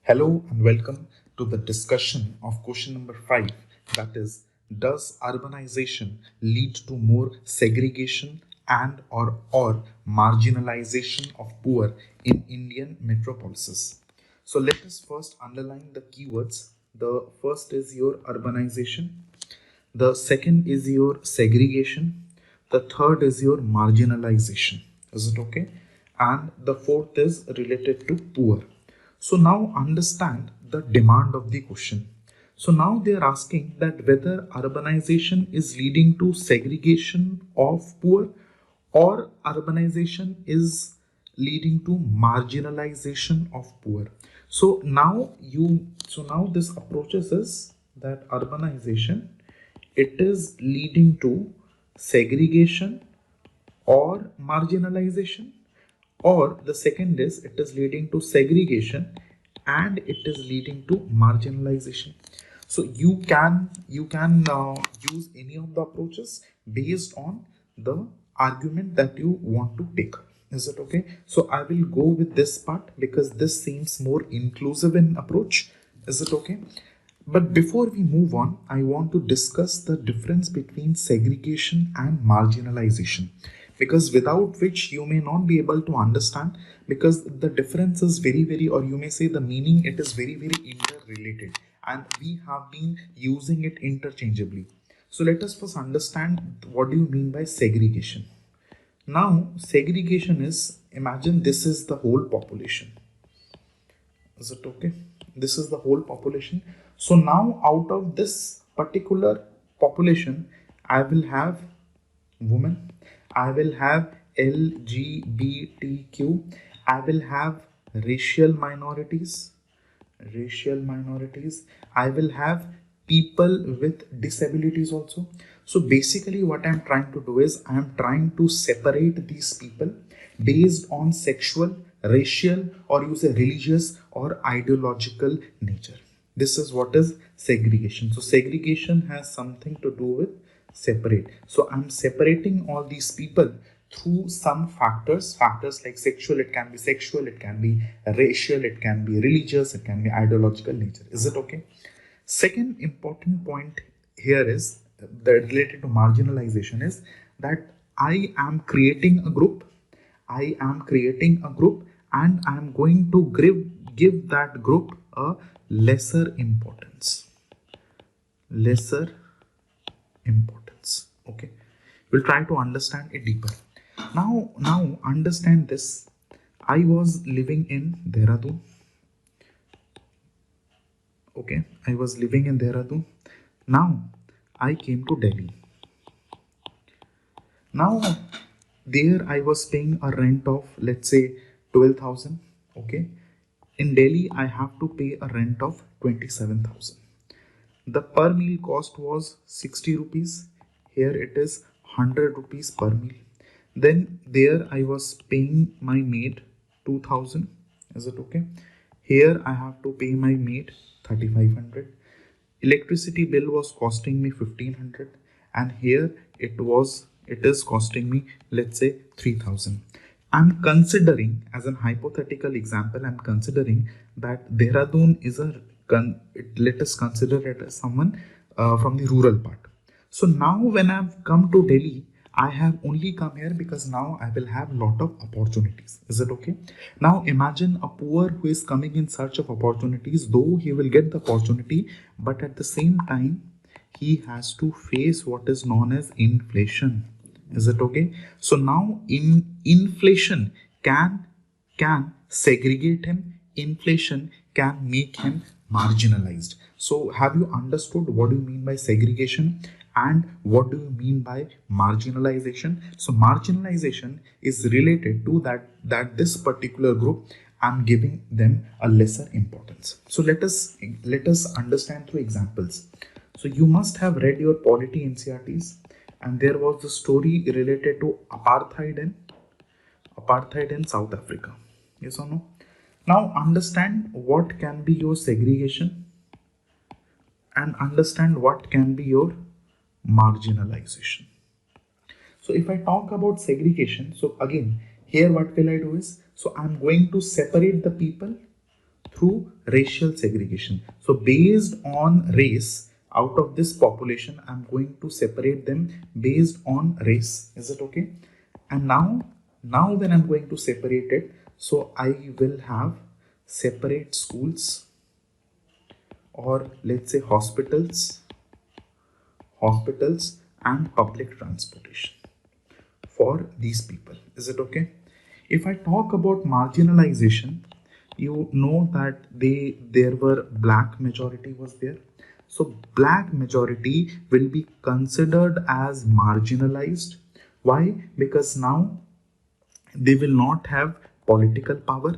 Hello and welcome to the discussion of question number 5, that is, does urbanization lead to more segregation and or marginalization of poor in Indian metropolises? So let us first underline the keywords. The first is your urbanization, the second is your segregation, the third is your marginalization. Is it okay? And the fourth is related to poor. So now understand the demand of the question. So now they are asking that whether urbanization is leading to segregation of poor or urbanization is leading to marginalization of poor. So now this approaches is that urbanization, it is leading to segregation or marginalization, or the second is it is leading to segregation and it is leading to marginalization. So you can use any of the approaches based on the argument that you want to take. Is it okay? So I will go with this part because this seems more inclusive in approach. Is it okay? But before we move on, I want to discuss the difference between segregation and marginalization, because without which you may not be able to understand, because the difference is very, or you may say the meaning, it is very interrelated and we have been using it interchangeably. So let us first understand what do you mean by segregation. Now, segregation is, imagine this is the whole population. Is it okay? This is the whole population. So now out of this particular population, I will have women, I will have LGBTQ, I will have racial minorities, I will have people with disabilities also. So basically what I'm trying to do is I'm trying to separate these people based on sexual, racial, or you say religious or ideological nature. This is what is segregation. So segregation has something to do with separate. So I'm separating all these people through some factors like sexual, it can be sexual, it can be racial, it can be religious, it can be ideological nature. Is it okay? Second important point here is the related to marginalization is that I am creating a group and I am going to give that group a lesser importance. Okay, we'll try to understand it deeper. Now understand this. I was living in Dehradun. Okay, I was living in Dehradun. Now I came to Delhi. Now there I was paying a rent of, let's say, 12,000. Okay, in Delhi I have to pay a rent of 27,000. The per meal cost was 60 rupees. Here it is 100 rupees per meal. Then there I was paying my maid 2,000. Is it okay? Here I have to pay my maid 3,500. Electricity bill was costing me 1,500, and here it is costing me, let's say, 3,000. I'm considering, as an hypothetical example, I'm considering that Dehradun is let us consider it as someone from the rural part. So now when I've come to Delhi, I have only come here because now I will have lot of opportunities. Is it okay? Now imagine a poor who is coming in search of opportunities, though he will get the opportunity, but at the same time, he has to face what is known as inflation. Is it okay? So now inflation can segregate him. Inflation can make him marginalized. So have you understood what do you mean by segregation and what do you mean by marginalization? So marginalization is related to that this particular group, I'm giving them a lesser importance. So let us understand through examples. So you must have read your polity NCRTs, and there was the story related to apartheid in South Africa. Yes or no? Now understand what can be your segregation and understand what can be your marginalization. So if I talk about segregation, so again, here what will I do is, so I'm going to separate the people through racial segregation. So based on race, out of this population, I'm going to separate them based on race. Is it okay? And now when I'm going to separate it, so I will have separate schools, or let's say hospitals and public transportation for these people. Is it okay? If I talk about marginalization, you know that there were black majority was there. So black majority will be considered as marginalized. Why? Because now they will not have political power.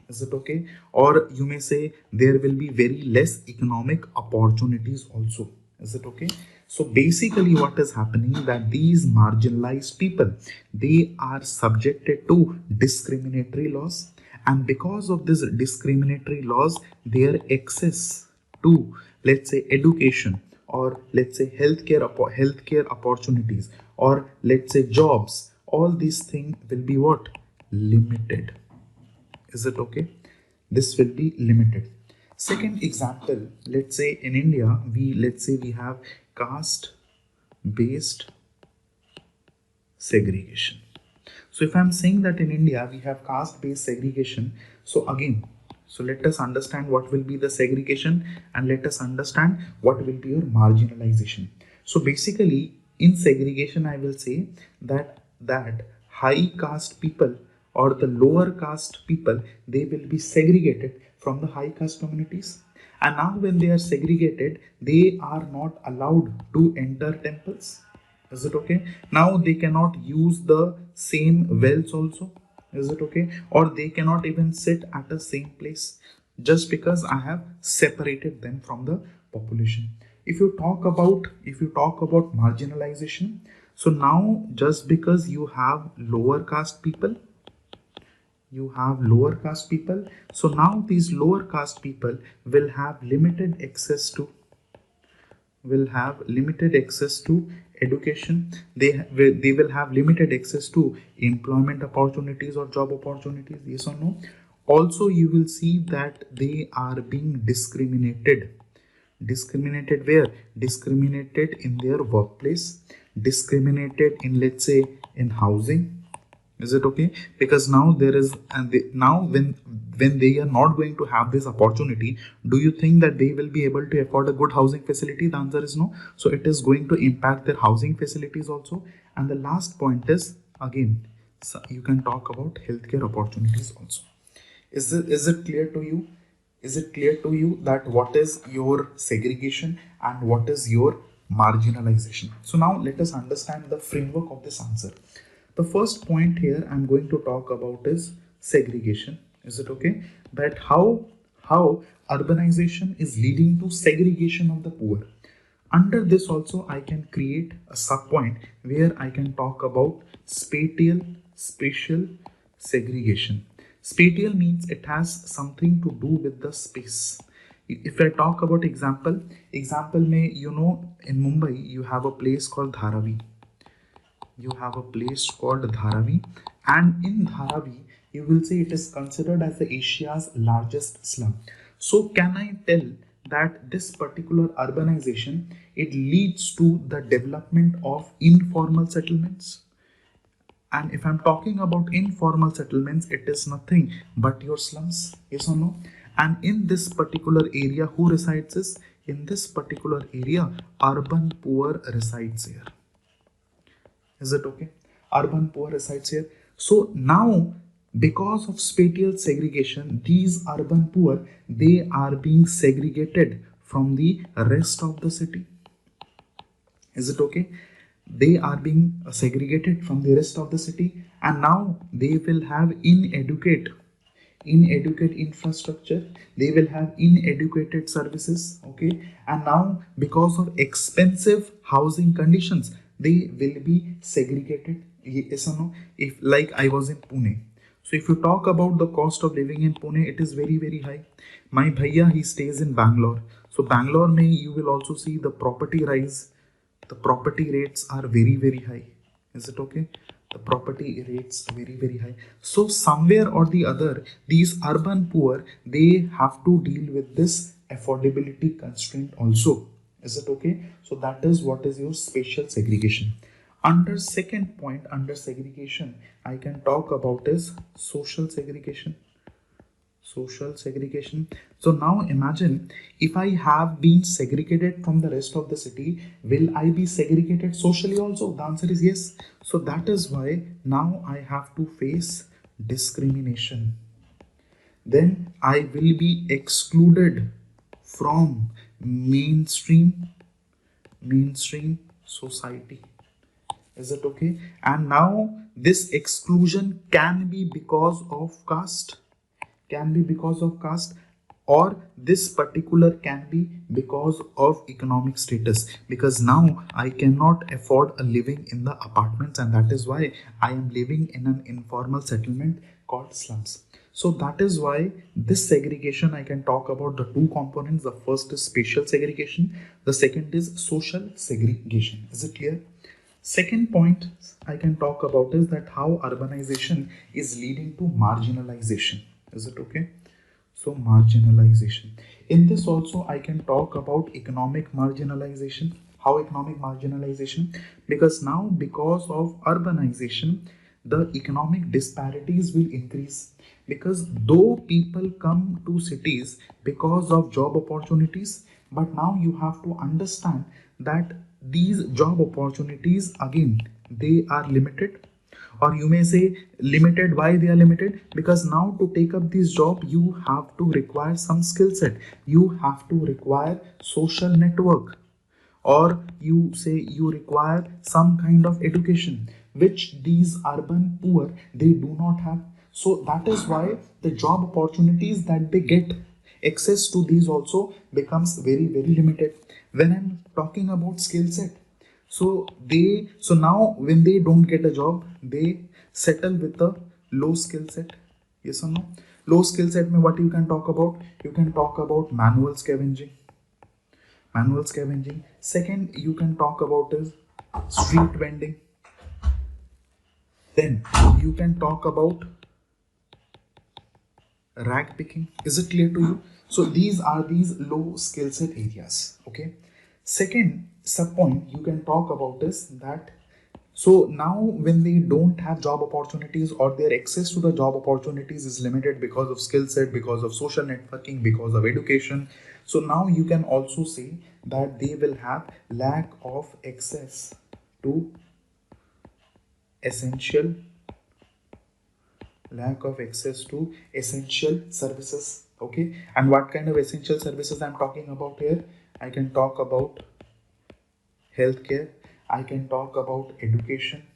Is it okay? Or you may say there will be very less economic opportunities also. Is it okay? So basically what is happening, that these marginalized people, they are subjected to discriminatory laws, and because of this discriminatory laws, their access to, let's say, education, or let's say healthcare opportunities, or let's say jobs, all these things will be what? Limited. Is it okay? This will be limited. Second example, let's say in India, we have caste based segregation. So if I'm saying that in India we have caste based segregation, so again, so let us understand what will be the segregation, and let us understand what will be your marginalization. So basically in segregation, I will say that high caste people or the lower caste people, they will be segregated from the high caste communities. And now when they are segregated, they are not allowed to enter temples. Is it okay? Now they cannot use the same wells also. Is it okay? Or they cannot even sit at the same place, just because I have separated them from the population. If you talk about marginalization, so now just because you have lower caste people, so now these lower caste people will have limited access to education. They will have limited access to employment opportunities or job opportunities. Yes or no? Also you will see that they are being discriminated where? Discriminated in their workplace, discriminated in, let's say, in housing. Is it okay? Because now there is, and now when they are not going to have this opportunity, do you think that they will be able to afford a good housing facility? The answer is no. So it is going to impact their housing facilities also. And the last point is, again, so you can talk about healthcare opportunities also. Is it clear to you? Is it clear to you that what is your segregation and what is your marginalization? So now let us understand the framework of this answer. The first point here I'm going to talk about is segregation. Is it okay? That how urbanization is leading to segregation of the poor. Under this also I can create a sub point where I can talk about spatial segregation. Spatial means it has something to do with the space. If I talk about example may, you know, in Mumbai you have a place called Dharavi. And in Dharavi you will say it is considered as the Asia's largest slum. So can I tell that this particular urbanization, it leads to the development of informal settlements? And if I'm talking about informal settlements, it is nothing but your slums. Yes or no? And in this particular area, who resides is? In this particular area, urban poor resides here. Is it okay? Urban poor resides here. So now, because of spatial segregation, these urban poor, they are being segregated from the rest of the city. Is it okay? They are being segregated from the rest of the city, and now they will have inadequate infrastructure, they will have inadequate services. Okay, and now because of expensive housing conditions, they will be segregated. Yes or no? If like I was in Pune, so if you talk about the cost of living in Pune, it is very very high. My bhaiya, he stays in Bangalore, so Bangalore may you will also see the property rise. The property rates are very very high. Is it okay? the property rates very high. So somewhere or the other, these urban poor, they have to deal with this affordability constraint also. Is it okay? So that is what is your spatial segregation. Under second point, under segregation, I can talk about is social segregation. Social segregation. So now imagine, if I have been segregated from the rest of the city, will I be segregated socially also? The answer is yes. So that is why now I have to face discrimination. Then I will be excluded from mainstream society. Is it okay? And now this exclusion can be because of caste, can be because of caste, or this particular can be because of economic status, because now I cannot afford a living in the apartments, and that is why I am living in an informal settlement called slums. So that is why this segregation, I can talk about the two components. The first is spatial segregation, the second is social segregation. Is it clear? Second point I can talk about is that how urbanization is leading to marginalization. Is it okay? So marginalization. In this also I can talk about economic marginalization. How economic marginalization? Because now because of urbanization, the economic disparities will increase. Because though people come to cities because of job opportunities, but now you have to understand that these job opportunities again, they are limited, or you may say limited. Why they are limited? Because now to take up this job you have to require some skill set, you have to require social network, or you say you require some kind of education, which these urban poor, they do not have. So that is why the job opportunities that they get, access to these also becomes very limited. When I'm talking about skill set, so now when they don't get a job, they settle with a low skill set. Yes or no? Low skill set में what you can talk about? You can talk about manual scavenging. Second you can talk about is street vending. Then you can talk about rag picking. Is it clear to you? So these are these low skill set areas. Okay. Second sub point you can talk about is that, so now when they don't have job opportunities, or their access to the job opportunities is limited because of skill set, because of social networking, because of education, so now you can also say that they will have lack of access to essential services. Okay. And what kind of essential services I'm talking about here? I can talk about healthcare, I can talk about education,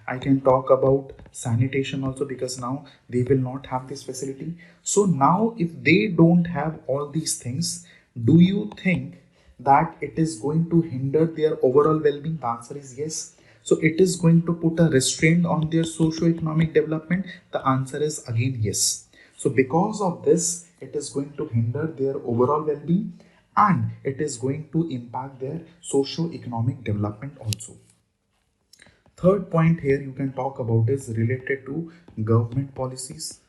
I can talk about sanitation also, because now they will not have this facility. So now if they don't have all these things, do you think that it is going to hinder their overall well-being? The answer is yes. So it is going to put a restraint on their socio-economic development. The answer is again yes. So because of this, it is going to hinder their overall well-being, and it is going to impact their socio-economic development also. Third point here you can talk about is related to government policies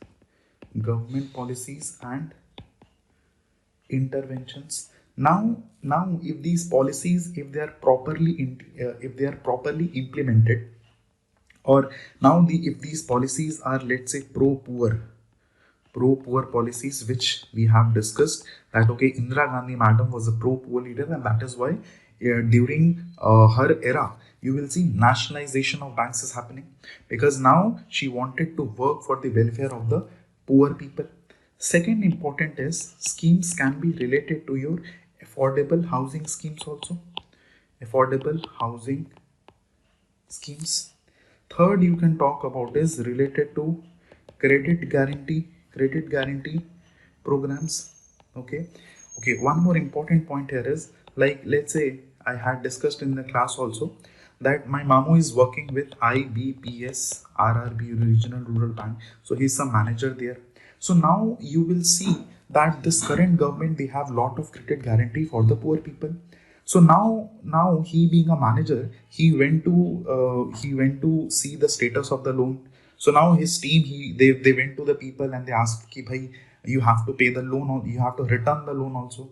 and interventions. Now if these policies, if they are properly implemented, or now if these policies are, let's say, pro-poor policies, which we have discussed that, okay, Indira Gandhi madam was a pro-poor leader, and that is why during her era you will see nationalization of banks is happening, because now she wanted to work for the welfare of the poor people. Second important is schemes can be related to your affordable housing schemes also. Affordable housing schemes. Third you can talk about is related to credit guarantee programs. Okay. One more important point here is, like, let's say I had discussed in the class also that my mamu is working with IBPS RRB Regional Rural Bank, so he's some manager there. So now you will see that this current government, they have lot of credit guarantee for the poor people. So now he being a manager, he went to see the status of the loan. So now his team, they went to the people and they asked ki bhai, you have to pay the loan, or you have to return the loan also.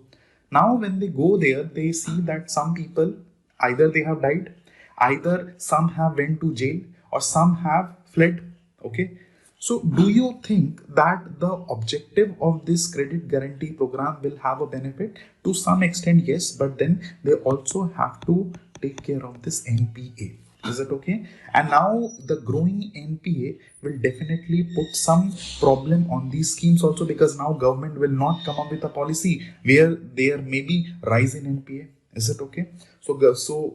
Now when they go there, they see that some people, either they have died, either some have went to jail, or some have fled. Okay. So, do you think that the objective of this credit guarantee program will have a benefit? To some extent, yes, but then they also have to take care of this NPA. Is it okay? And now the growing NPA will definitely put some problem on these schemes also, because now government will not come up with a policy where there may be rise in NPA. Is it okay? So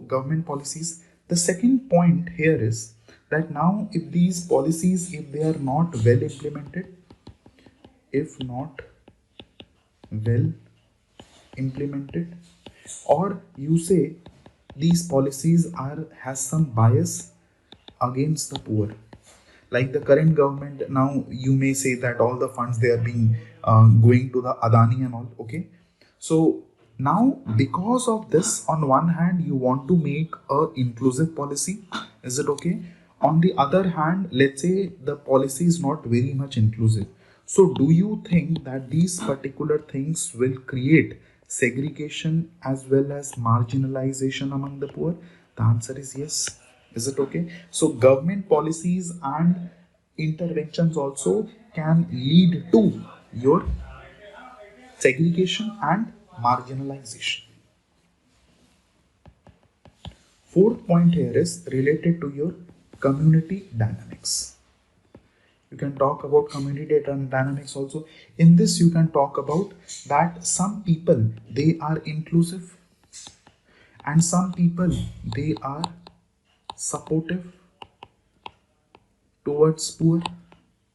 government policies. The second point here is that now if these policies, if they are not well implemented, if not well implemented, or you say these policies are has some bias against the poor, like the current government, now you may say that all the funds they are being going to the Adani and all. Okay. So now because of this, on one hand you want to make a inclusive policy. Is it okay? On the other hand, let's say the policy is not very much inclusive. So do you think that these particular things will create segregation as well as marginalization among the poor? The answer is yes. Is it okay? So government policies and interventions also can lead to your segregation and marginalization. Fourth point here is related to your community dynamics. You can talk about community dynamics also. In this, you can talk about that some people, they are inclusive, and some people, they are supportive towards poor.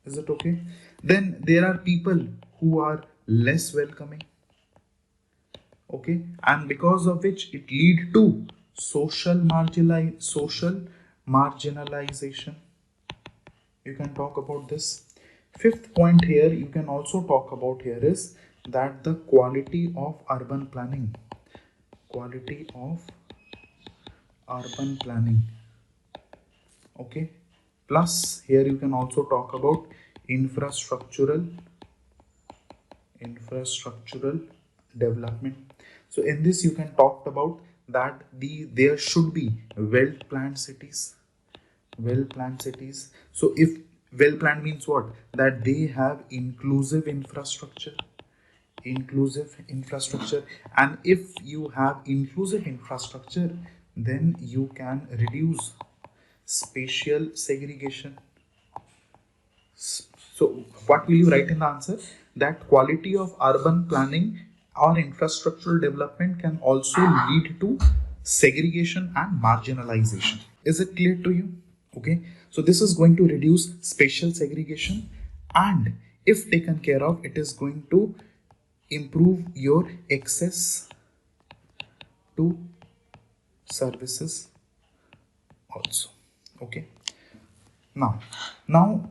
Is it okay? Then there are people who are less welcoming. Okay, and because of which it lead to social marginalization. You can talk about this. Fifth point here you can also talk about here is that the quality of urban planning. Quality of urban planning. Okay. Plus here you can also talk about infrastructural development. So in this you can talk about that there should be well planned cities. So if well planned means what? That they have inclusive infrastructure. And if you have inclusive infrastructure, then you can reduce spatial segregation. So what will you write in the answer? That quality of urban planning or infrastructural development can also lead to segregation and marginalization. Is it clear to you? Okay. So this is going to reduce spatial segregation, and if taken care of, it is going to improve your access to services also. Okay. Now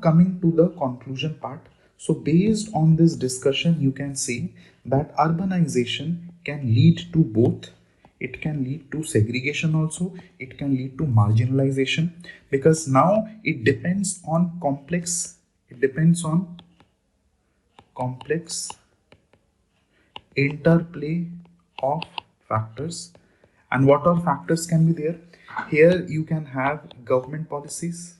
coming to the conclusion part. So based on this discussion, you can say that urbanization can lead to both. It can lead to segregation also. It can lead to marginalization, because now it depends on complex interplay of factors. And what are factors can be there? Here you can have government policies.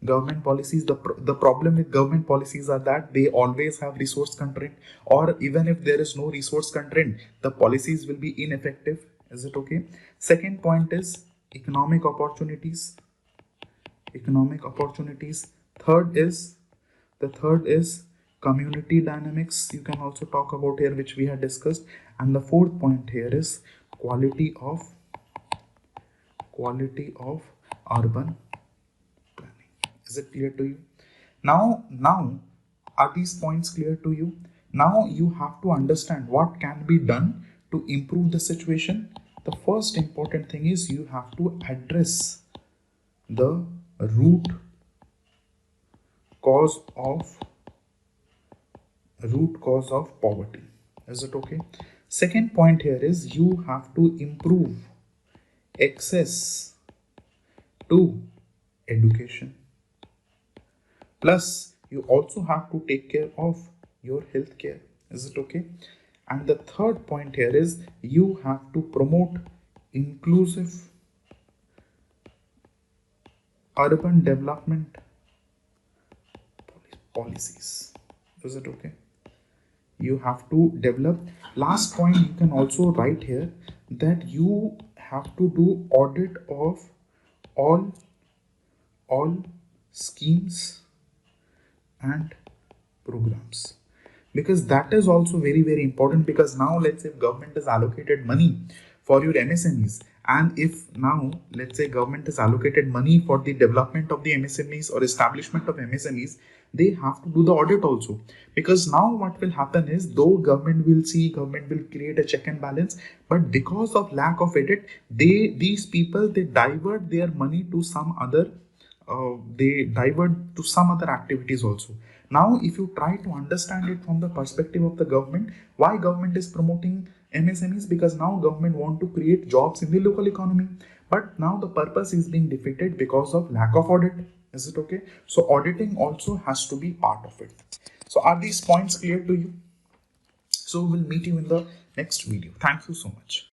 The problem with government policies are that they always have resource constraint, or even if there is no resource constraint, the policies will be ineffective. Is it okay? Second point is economic opportunities. Third is community dynamics. You can also talk about here, which we had discussed. And the fourth point here is quality of urban planning. Is it clear to you? Now are these points clear to you? Now you have to understand what can be done to improve the situation. The first important thing is you have to address the root cause of poverty. Is it okay? Second point here is you have to improve access to education. Plus, you also have to take care of your health care. Is it okay? And the third point here is you have to promote inclusive urban development policies. Is it okay? You have to develop. Last point you can also write here that you have to do audit of all all schemes and programs, because that is also very important. Because now let's say government has allocated money for your MSMEs, and if now let's say government has allocated money for the development of the MSMEs or establishment of MSMEs, they have to do the audit also. Because now what will happen is, though government will create a check and balance, but because of lack of audit, these people they divert their money to some other they divert to some other activities also. Now if you try to understand it from the perspective of the government, why government is promoting MSMEs? Because now government want to create jobs in the local economy, but now the purpose is being defeated because of lack of audit. Is it okay? So auditing also has to be part of it. So are these points clear to you? So we'll meet you in the next video. Thank you so much.